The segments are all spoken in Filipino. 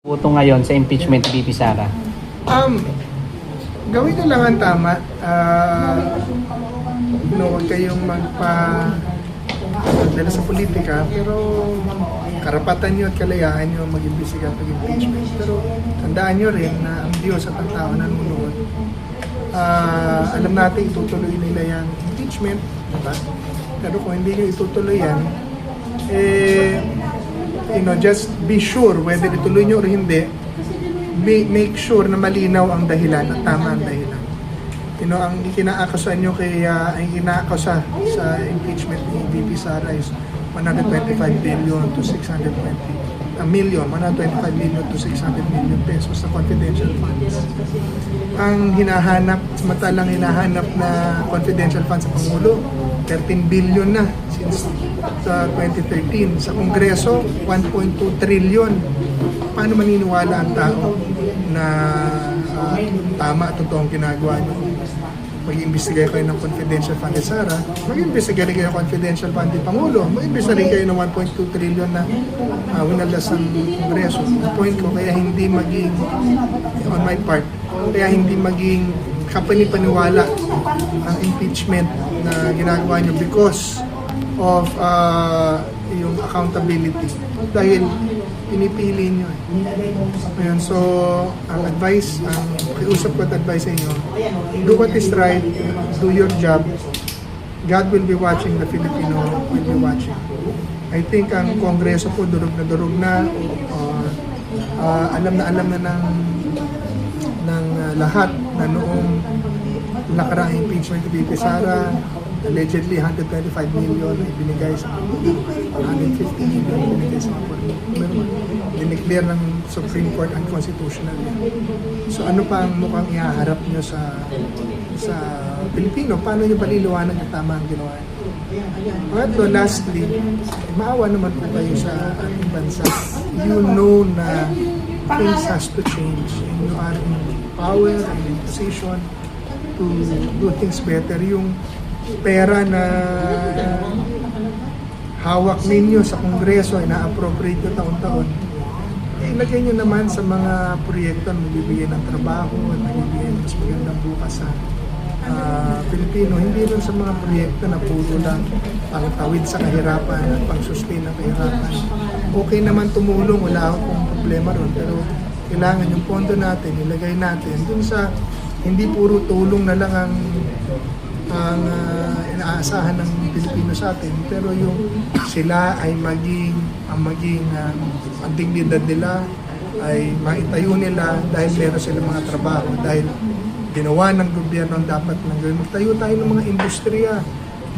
Boto ngayon sa impeachment ni VP Sara? Gawin nyo lang ang tama. Huwag kayong magpa-dala sa politika, pero karapatan nyo at kalayaan nyo mag-imbestiga pag-impeachment. Pero tandaan nyo rin na ang Diyos at ang tao nanonood. Alam natin itutuloy nila yung impeachment, diba? Pero kung hindi nyo itutuloy yan, just be sure whether ituloy nyo or hindi, make sure na malinaw ang dahilan at tama ang dahilan. Ang kinaakusan nyo ang kinaakusa sa impeachment ni VP Sara is 125 billion to 620 million, 125 million to 600 million pesos sa confidential funds. Ang hinahanap, samantalang hinahanap na confidential funds sa Pangulo, 13 billion na since 2013. Sa Kongreso, 1.2 trillion. Paano maniniwala ang tao na tama at totoo ang ginagawa nyo? Mag-iimbestiga kayo ng confidential fund ni Sara, mag-iimbestiga rin kayo ng confidential fund ni Pangulo, mag-iimbestiga rin kayo ng 1.2 trillion na winalas ng Kongreso. Ang point ko, kaya hindi maging, on my part, kaya hindi maging kapani-paniwala ang impeachment na ginagawa nyo because of yung accountability. Dahil pinipili nyo. Ayan, so, ang advice, ang pakiusap ko at advice sa inyo, do what is right, do your job. God will be watching, the Filipino will be watching. I think ang Kongreso po durog na alam na ng lahat na noong nakaraang impeachment ni VP Sara, allegedly 125 million ay binigay sa 150 million ay binigay sa dineclare ng Supreme Court unconstitutional. So ano pa ang mukhang ihaharap nyo sa Pilipino? Paano nyo paliliwanag na tama ang ginawa? At lastly, maawa naman po kayo sa ating bansa. You know na things has to change and you are in power and in position to do things better. Yung pera na hawak ninyo sa Kongreso ay na-appropriate nyo taon-taon, ilagay nyo naman sa mga proyekto na magbibigay ng trabaho at magbibigay ng mas magandang bukas sa Pilipino. Hindi lang sa mga proyekto na puro lang pangtawid sa kahirapan at pang-sustain ng kahirapan. Okay naman tumulong, wala akong problema ron, pero kailangan yung pondo natin, ilagay natin dun sa hindi puro tulong na lang ang inaasahan ng Pilipino sa atin, pero yung sila ay ang dignidad nila ay maitayo nila dahil meron silang mga trabaho, dahil ginawa ng gobyerno ang dapat nang gawin. Magtayo tayo ng mga industriya,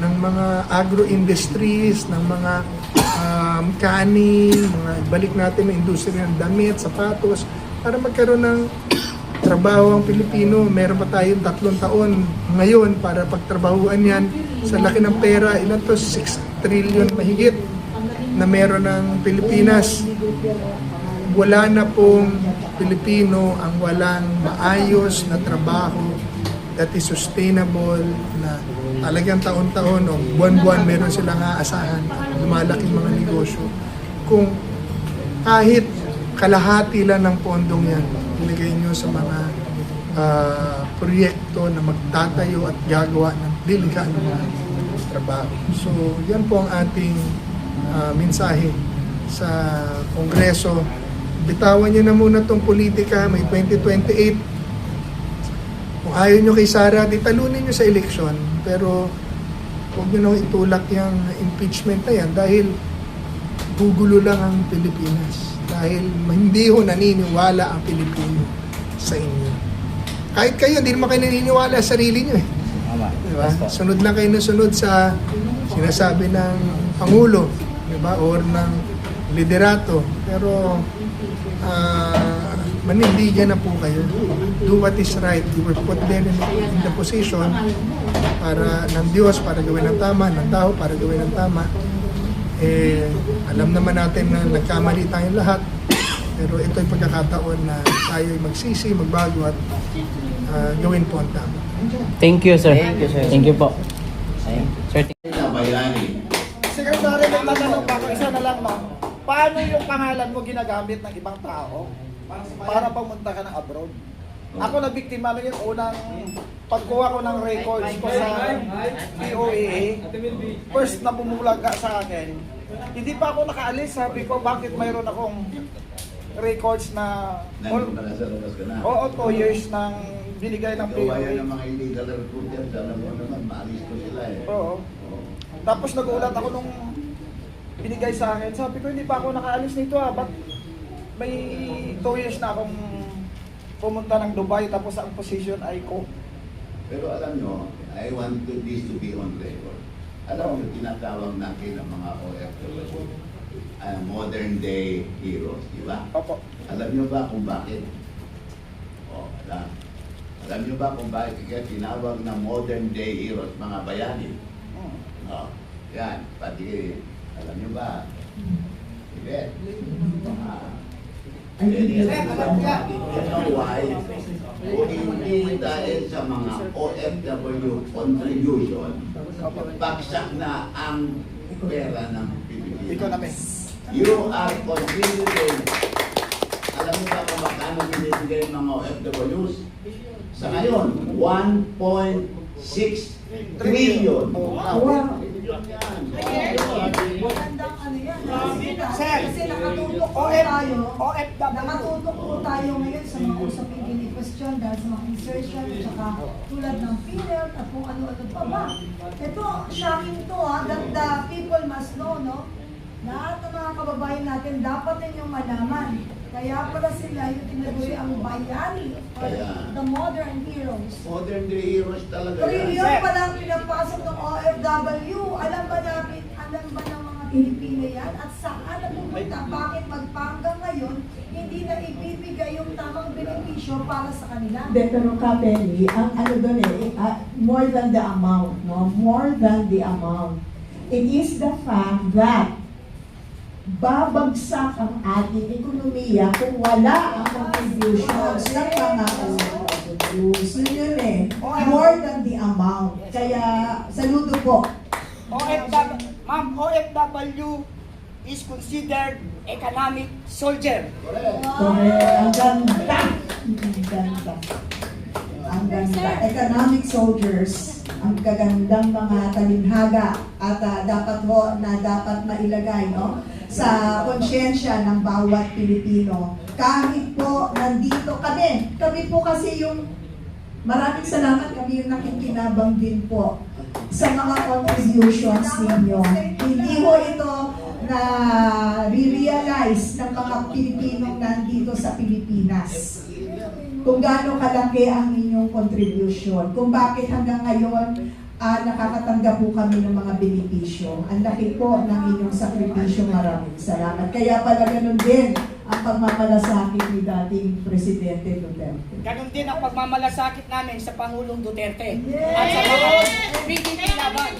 ng mga agro-industries, ng mga kanin, balik natin ang industriya ng damit, sapatos, para magkaroon ng trabaho ang Pilipino. Meron pa tayong 3 taon ngayon para pagtrabahuan yan. Sa laki ng pera, ilan to? 6 trillion mahigit na meron ng Pilipinas. Wala na pong Pilipino ang walang maayos na trabaho that is sustainable, na talagang taon-taon o buwan-buwan meron silang aasahan, lumalaking mga negosyo. Kung kahit kalahati lang ng pondong yan, ilagay nyo sa mga proyekto na magtatayo at gagawa ng delikado na trabaho. So, yan po ang ating mensahe sa Kongreso. Bitawan nyo na muna itong politika, may 2028. Kung ayaw nyo kay Sara, di talunin nyo sa eleksyon. Pero huwag nyo nang itulak yung impeachment na yan dahil gugulo lang ang Pilipinas. Dahil hindi ho naniniwala ang Pilipino sa inyo. Kahit kayo, hindi naman kayo naniniwala sa sarili nyo eh. Diba? Sunod lang kayo na sunod sa sinasabi ng Pangulo, diba? Or ng liderato. Pero manindigan na po kayo. Do what is right. You were put there in the position para ng Diyos, para gawin ng tama, ng tao, para gawin ng tama. Alam naman natin na nagkamali tayong lahat, pero ito ay pagkakataon na tayo ay magsisi, magbago at gawin po ang tama. Thank you, sir. Thank you po. Sir, Secretary, may tatanong pa ako, isa na lang, no? Paano yung pangalan mo ginagamit ng ibang tao? para pumunta ka ng abroad. Ako na biktima na yun, unang pagkuha ko ng records ko sa POAA, first na bumulaga sa akin, hindi pa ako nakaalis, sabi ko bakit mayroon akong records na Nandun pala sa labas ka na. oo, 2 years nang binigay ng Ikaw yan POAA. ng mga illegal recruiters, alam mo naman, maalis ko sila eh. Oo. Tapos nagulat ako nung binigay sa akin. Sabi ko, hindi pa ako nakaalis nito ba't may 2 years na akong pumunta ng Dubai tapos ang position ay ko. Pero alam nyo, I want this to be on record. Alam nyo, tinatawag natin ang mga OFW, modern day heroes, di ba? Opo. Alam nyo ba kung bakit? Alam. Alam nyo ba kung bakit kaya tinawag na modern day heroes, mga bayani? Yan, pati, alam nyo ba? Ibet. You know why? Kung hindi dahil sa mga OFW contribution, bagsak na ang pera ng Pilipinas. Economic. You are contributing. Alam mo ba kung magkano binibigay ng mga OFWs? Sa ngayon, 1.6 trillion. Magandang ano yan. Sir, Kasi nakatutok po tayo. OFW. Nakatutok po tayo ngayon sa mga usapin ni question dahil sa mga insertion at saka tulad ng PhilHealth at kung ano-ano pa ba. Ito, shocking to that the people must know, no? Lahat ng mga kababayan natin dapat ninyong malaman. Kaya pala sila yung tinaguri ang bayani or Kaya- the modern heroes. Modern day heroes talaga yan. Trilyon pa lang pinapasok ng OFW. Alam ba ng mga Pilipino yan? At saan napupunta? Bakit magpanggang ngayon, hindi na ibibigay yung tamang benepisyo para sa kanila? Hindi, pero Kapeli, ang ano doon more than the amount, no? More than the amount. It is the fact that babagsak ang ating ekonomiya kung wala ang contributions ng mga OFWs. Yun eh. More than the amount. Kaya, saludo po. Ma'am, OFW is considered economic soldier. Correct. Ang ganda. Ang ganda. Ang ganda. Economic soldiers. Ang kagandang mga talinhaga at dapat mailagay, no, sa konsyensya ng bawat Pilipino. Kahit po nandito kami po kasi yung maraming salamat, kami yung nakikinabang din po sa mga contributions ninyo. Hindi ho ito na re-realize ng mga Pilipinong nandito sa Pilipinas kung gaano kalaki ang inyong contribution, kung bakit hanggang ngayon nakakatanggap po kami ng mga benepisyo. Ang laki po ng inyong sakripisyo. Maraming salamat. Kaya pala ganun din ang pagmamalasakit ni dating Presidente Duterte. Ganon din ang pagmamalasakit namin sa Pangulong Duterte at sa mga PDP laban.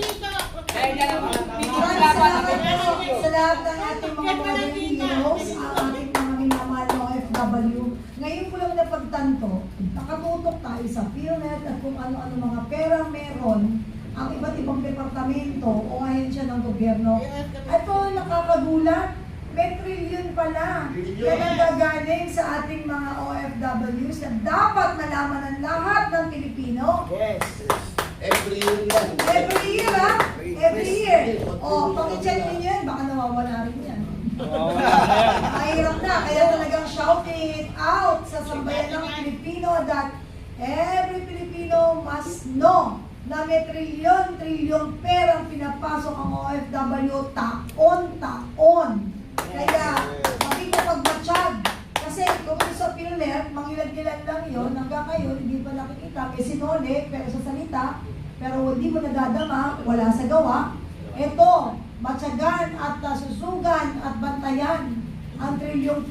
Dahil na lang ang PDP Maraming laban ang salamat po sa lahat ng ating mga modern heroes, ang ating mga minamahal na OFW. Ngayon po lang napagtanto, nakatutok tayo sa PhilHealth at kung ano-ano mga pera meron ang iba't ibang departamento o ahensya ng gobyerno. Ito, nakakagulat. May trilyon pala. Yan ang gagaling sa ating mga OFWs na dapat malaman ng lahat ng Pilipino. Yes. Every year yan. Every year, ha? Every year. O, pag-check ninyo yan, baka nawawala rin yan. Mahirap na, kaya talagang shout it out sa sambayan ng Pilipino that every Filipino must know na may trilyon perang pinapasok ang OFW taon-taon. Kaya, makikipagmatsyag. Kasi kung sa PhilHealth, mangilan-ilan lang yun, hanggang ngayon, hindi pa nakikita. May sinole, pero sa salita, pero hindi mo nadadama, wala sa gawa. Ito, matyagan at susugan at bantayan ang trilyong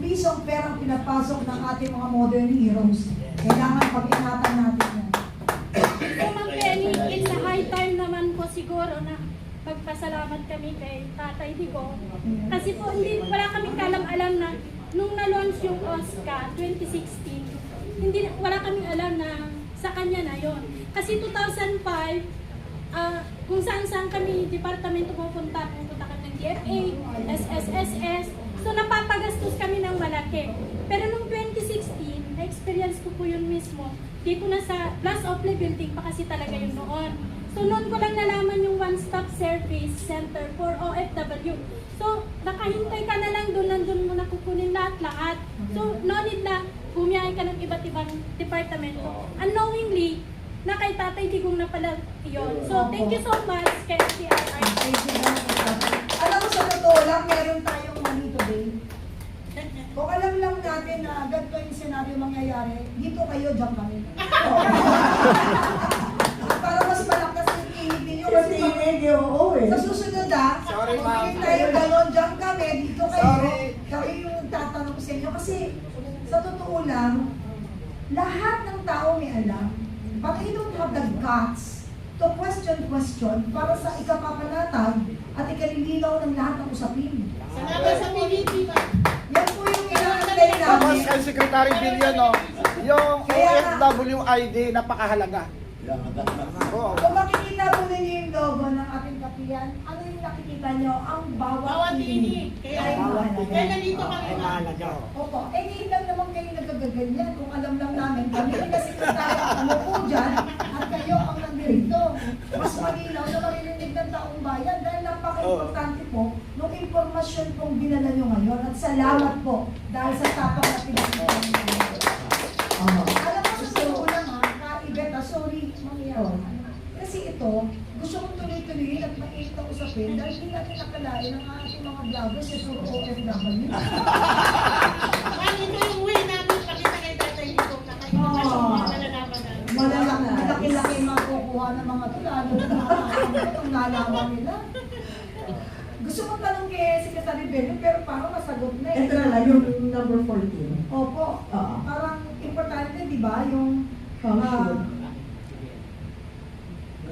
pisong perang pinapasok ng ating mga modern heroes. Kailangan pag-ingatan natin yan. So, Ma'am Penny, it's a high time naman po siguro na magpasalamat kami kay Tatay Digong. Kasi po, wala kaming kalam-alam na nung na-launch yung OSCA 2016, wala kaming alam na sa kanya na yon. Kasi 2005, kung saan-saan kami departamento pupunta kami ng DFA, SSSS, So napapagastos kami ng malaki. Pero nung 2016, na-experience ko po yun mismo. Di ko na sa Plus Ople building pa kasi talaga yun noon. So noon ko lang nalaman yung one-stop service center for OFW. So nakahintay ka na lang doon, nandun mo na kukunin lahat-lahat. So no need na bumiyahe ka ng iba't ibang departamento. Unknowingly, na kay Tatay Digong na pala yun. So thank you so much kay CRR. Thank you very much. Alam mo, sa totoo lang, meron tayong money today. Kung alam lang natin na ganito yung senaryo mangyayari, dito kayo, dyan kami. Para mas malakas yung tinig ninyo. Kasi hindi, oo eh. Sa susunod Sorry, kung ma'am. hindi tayo gano'n, dyan kami, dito kayo. Sorry. Kayo yung tatanong sa inyo. Kasi sa totoo lang, lahat ng tao may alam. But you don't have the guts to question para sa ikapapanatag at ikalilinaw ng lahat ng usapin. Salamat sa PDP ba? Yan po yung inaantay Tapos namin. kay Secretary Billion, no, yung Kaya- OFW ID napakahalaga. Yan, Oo. Kung makikita po ninyo yung logo ng ating kapiyan, ano yung nakikita nyo? Ang bawat Bawat tinig. tinig. Kaya Kaya mahalaga. kaya nandito kami Ay, ma'am. mahalaga. Opo, eh ngayon lang naman kayo nagagaganyan. Kung alam lang namin, kami rin na sekretary ang umupo dyan at kayo ang nandito. Mas malinaw na maririnig ng taong bayan dahil napaka-importante po ng impormasyon pong dinala nyo ngayon at salamat po dahil sa tapang na pinagkakas nyo. Alam mo, sa totoo lang ha, kaibet sorry, mangyayari. Kasi ito, gusto kong tuloy-tuloy at mainit ang usapin dahil hindi natin nakalain ang ating mga vloggers sa puro OFW. Ma'am, ito yung way namin pakita kay Tatay Digong na kayo na mga nalalaman namin. Malaki-laki makukuha ng mga tulad ng nalaman nila. Gusto ko tanong kay Secretary Bello pero parang masagot na eh. Ito na lang, yung number 14. Opo, Oo. parang importante di ba yung Function.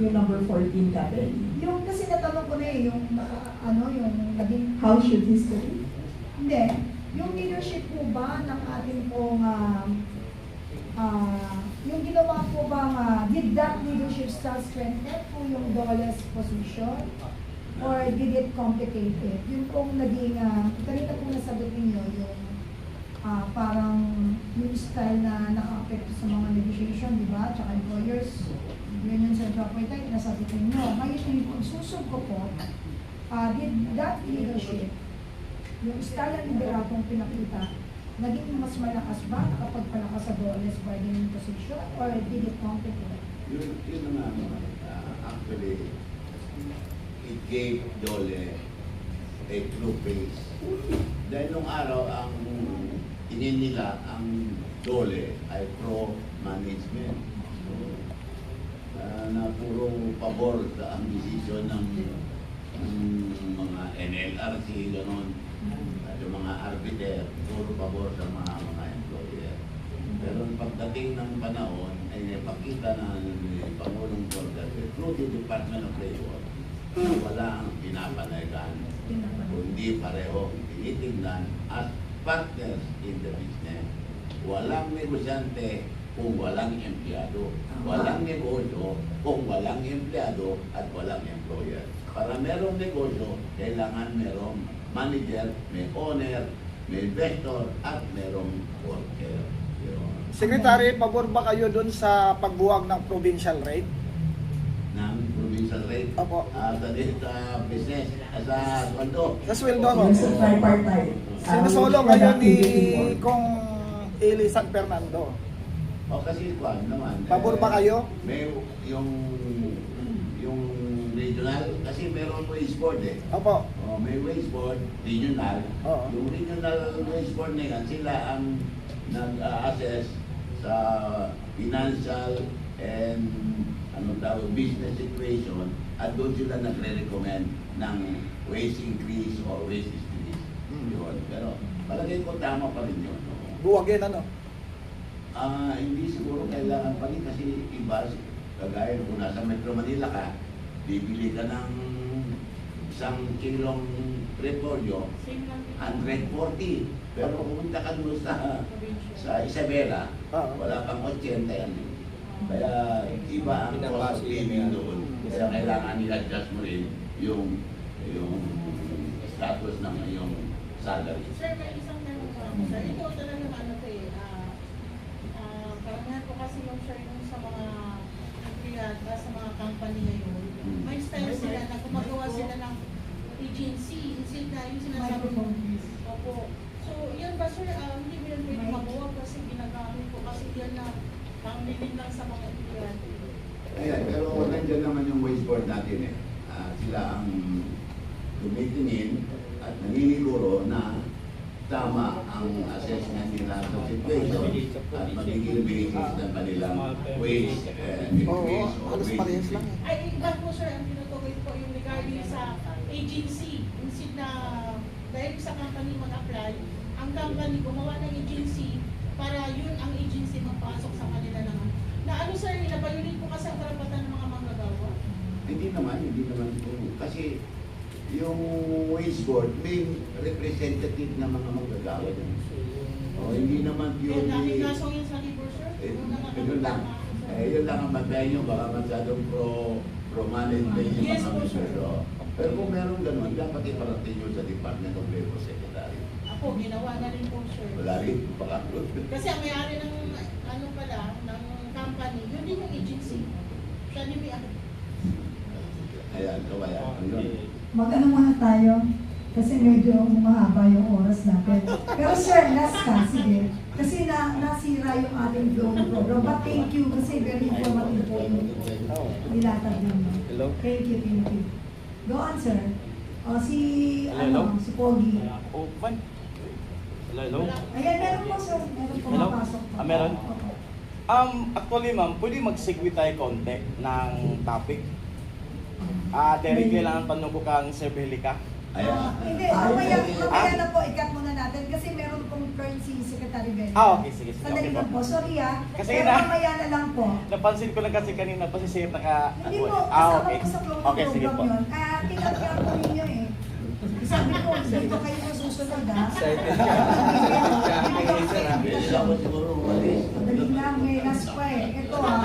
Yung number 14 Capelli. yung kasi natanong ko na eh, yung yung naging How should history? Hindi. Yung leadership po ba ng ating pong, yung ginawa po ba, did that leadership style strengthen po yung Doles position? Or did it complicate it? Yung pong naging, kanina po nasagot ninyo, yung parang yung style na naka-apekto sa mga negotiation, di ba? Tsaka employers, yun yung central point tayo, nasagot ninyo. Ngayon yung pagsusog ko po, did that leadership, yung style ng liberatong pinakita, naging mas malakas ba kapag palakas sa Doles bargaining position or did it complicate? Yun na nga, actually, it gave Dole a true face. Dahil nung araw, ang tingin nila, ang Dole ay pro-management. So, na puro pabor sa ang desisyon ng mga NLRC, gano'n. At yung mga arbiter, puro pabor sa mga employer. Pero pagdating ng panahon, ay napakita na ni Pangulong Duterte through the Department of Labor na wala ang pinapanayagan, kundi pareho tinitingnan as partners in the business. Walang negosyante kung walang empleyado. Walang negosyo kung walang empleyado at walang employer. Para merong negosyo, kailangan merong manager, may owner, may investor, at merong worker. Yun. Secretary, pabor ba kayo dun sa pagbuwag ng provincial rate? Ng provincial rate Opo. sa business, sa sweldo. Sa sweldo, no? Yung sa tripartite. Sinusulong kayo ni Kong Eli San Fernando. O kasi kuan naman. Pabor ba kayo? May yung regional, kasi meron wage board eh. Opo. O, may wage board, regional. Oo. Yung regional wage board na yan, sila ang nag-assess sa financial and business situation at doon sila nagre-recommend ng wage increase or wage decrease. Yun. Pero palagay ko tama pa rin yun. No? Buwagin, ano? Hindi siguro kailangan pa rin kasi iba, kagaya kung nasa Metro Manila ka, bibili ka ng isang kilong repolyo, 140. Pero kung pumunta ka doon sa Isabela, wala pang 80 yan. Kaya iba ang cost of living doon. Kaya kailangan i-adjust mo rin yung status ng iyong salary. Sir, may isang tanong pa ako, sir. Ito talagang ano to eh, karamihan po kasi yung sir yung sa mga empleyado, sa mga company ngayon, may style sila na gumagawa sila ng agency, instead na yung sinasabi mo. Opo. So, yan ba sir, hindi mo yan pwede mabuwag kasi ginagamit ko kasi yan na panglilin lang sa mga empleyado. Ayan, pero nandiyan naman yung wage board natin eh. Sila ang tumitingin at naniniguro na tama ang assessment nila sa situation at magiging basis ng kanilang wage increase or halos wage parehas lang increase. eh. Ay, iba po sir, ang tinutukoy po yung regarding sa agency. Instead na dahil sa company mag-apply, ang company gumawa ng agency para yun ang agency magpasok sa kanila naman. Na ano sir, nila-violate po kasi ang karapatan ng mga manggagawa. Hindi naman po. Kasi yung wage board may representative na mga manggagawa din. Hindi naman Kaya dami purely kaso yun sa labor sir. yun lang. Yun lang ang matay nyo, baka masyadong pro-management yung Yes, mga po, sir. members. Pero kung meron ganun, dapat iparating nyo sa Department of Labor Secretary. Ako, ginawa na rin po sir. Wala rin, baka Kasi ang may-ari ng ano pala, ng company, yun din yung agency. Siya din may Ayan, kawaya. Yun. Mag-ano muna tayo? Kasi medyo mahaba yung oras natin. Pero sir, last ka, sige. Kasi nasira yung ating flow ng program. But thank you kasi very informative po yung nilatag ninyo. Hello? Thank you, thank you. Go on, sir. Si Hello? si Pogi. Open. Hello? Ayan, meron po, sir. Meron po Hello? mapasok po. Meron? Opo. Actually ma'am, pwede mag-segue tayo konti ng topic. Derek, kailangan tanong ko kang Sir Belica. Ayan. Hindi, mamaya na po, ikat muna natin kasi meron pong turn si Secretary Ben. Okay, sige. Sandali Okay lang po. po, sorry Kasi pero na- mamaya na lang po. Napansin ko lang kasi kanina pa si Sir naka... Hindi po, Ah, kasama okay. po sa program Okay, sige po. yun. Tinatiyang po ninyo eh. Sabi ko, dito kayo masusunod ha. Bilis ako siguro umalis. Dali lang, may last pa eh. Ito ha.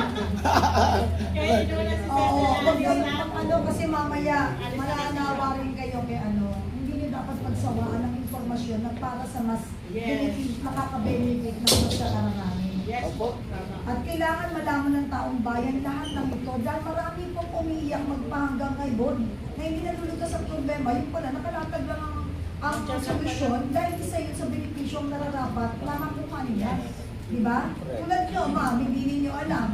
Kaya hindi mo na si Oo, wag Sir yung ano kasi mamaya mananawa rin kayo kay ano. Hindi nyo dapat pagsawaan ng informasyon na para sa mas benefit, makaka-benefit ng mas kararami. Yes po, tama. At kailangan malaman ng taong bayan lahat ng ito dahil marami pong umiiyak magpahanggang ngayon na hindi nalulutas ang problema. Yung pala, nakalatag lang ang solusyon dahil isa yun sa benepisyong nararapat na makuha nila. Diba? Tulad nyo, ma'am, hindi ninyo alam.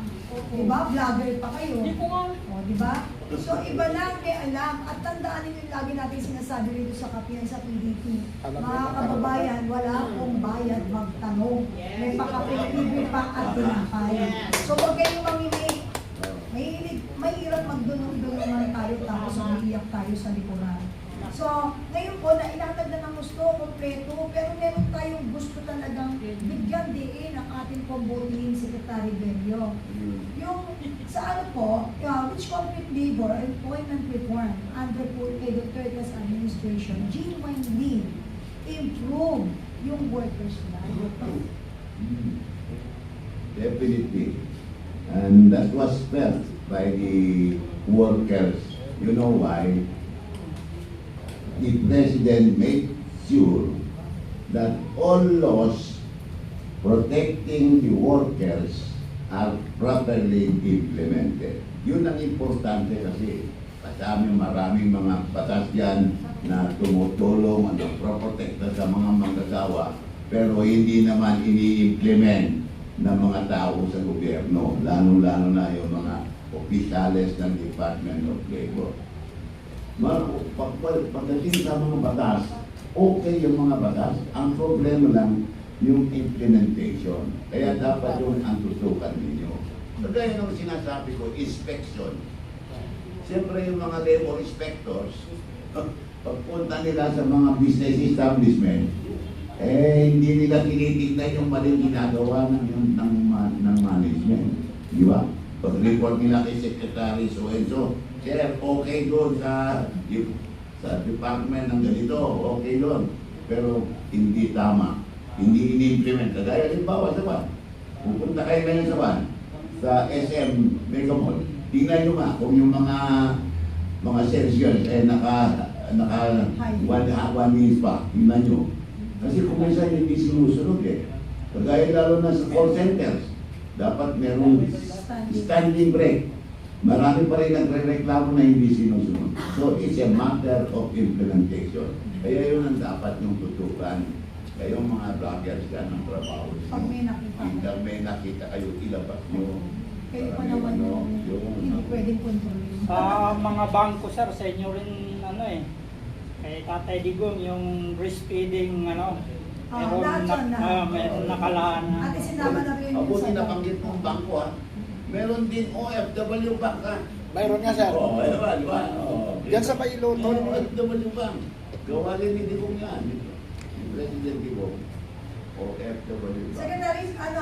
Diba? Vlogger pa kayo. Hindi po nga. O, diba? So, iba lang may alam. At tandaan ninyo lagi natin sinasabi rito sa kapiyan sa PDP. Mga kababayan, wala akong bayad magtanong. May pakapilibre pa at tinapay. So, huwag kayong mamimik. Mahirap magdunong-dunungan tayo tapos umiiyak tayo sa likuran. So, ngayon po, na inatag na ng gusto, kompleto, pero meron tayong gusto talagang bigyan diin ang ating pambotihin Secretary Benyo. Yung sa ano po, which complete labor employment reform under po kay Duterte's administration, genuinely improve yung workers' life. Definitely. And that was felt by the workers. You know why? The President made sure that all laws protecting the workers are properly implemented. Yun ang importante kasi kasama maraming mga batas yan na tumutulong at nagproprotekta sa mga manggagawa pero hindi naman ini-implement ng mga tao sa gobyerno, lalo-lalo na yung mga opisyales ng Department of Labor. Pagdating sa mga batas, okay yung mga batas. Ang problema lang yung implementation. Kaya dapat yung ang tutukan ninyo. So gaya nung sinasabi ko, inspection. Siyempre yung mga labor inspectors, pagpunta nila sa mga business establishment, hindi nila tinitignan yung maling ginagawa ng management. Di ba? Pag-report nila kay Secretary so-and-so, Sir, okay doon sa department ng ganito, okay doon. Pero hindi tama. Hindi ini-implement. Kagaya halimbawa sa van. Pupunta kayo ngayon sa van, sa SM Mega Mall. Tingnan nyo nga kung yung mga sales naka 1 minutes pa. Tingnan nyo. Kasi kung minsan hindi sinusunod eh. Kagaya lalo na sa call centers, dapat merong standing break. Marami pa rin nagre-reklamo na hindi sinusunod. So it's a matter of implementation. Kaya yun ang dapat yung tutukan. Kayong mga vloggers yan ng trabaho. Pag may nakita. Hanggang may nakita kayo, ilabas nyo. Kayo pa naman yung hindi pwedeng kontrolin. Sa mga bangko sir, sa inyo rin ano eh. Kay Tatay Digong yung breastfeeding ano. Lahat yun na. Meron nakalaan na. Ate, sinama na rin yung Mabuti sa nabanggit ng bangko ha. Meron din OFW bank ha. Mayroon nga sir. Oo, di ba? Yan sa Mailoton. OFW bank. Gawa rin ni Digong yan. Yung President Digong. OFW bank. Secretary, ano